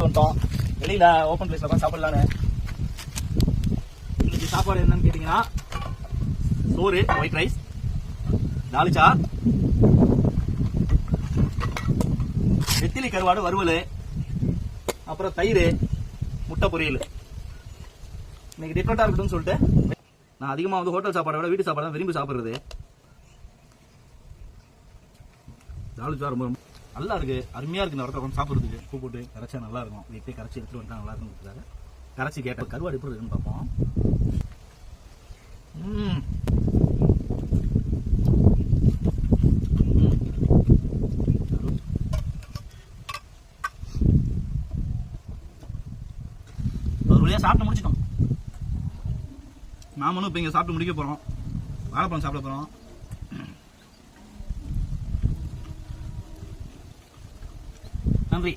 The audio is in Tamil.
வந்துட்டோம். வெளியில ஓப்பன் பிளேஸ்ல உட்காந்து சாப்பிடலான்னு. இன்னைக்கு சாப்பாடு என்னன்னு கேட்டீங்கன்னா, சோறு, ஒயிட் ரைஸ், தால்ச்சா, வெத்திலி கருவாடு வறுவல், அப்புறம் தயிர், முட்டை பொரியல். இன்னைக்கு டிஃபரெண்டா இருக்கட்டும்னு சொல்லிட்டு நான் அதிகமா வந்து ஹோட்டல் சாப்பாடை விட வீட்டு சாப்பாடு தான் விரும்பி சாப்பிடுறது. தால்ச்சா ரொம்ப நல்லா இருக்கு, அருமையா இருக்கு. இந்த இடத்துல சாப்பிடுறதுக்கு உப்பு போட்டு கரைச்சா நல்லா இருக்கும். வீட்டை கரைச்சி எடுத்துட்டு வந்தா நல்லா இருக்கும். கரைச்சி கேட்ட கருவாடு எப்படி இருக்குன்னு பார்ப்போம். ஒரு வழியா சாப்பிட்டு முடிச்சிட்டோம். நாமளும் இப்ப இங்க சாப்பிட்டு முடிக்க போறோம். வாழைப்பழம் சாப்பிட போறோம். நன்றி.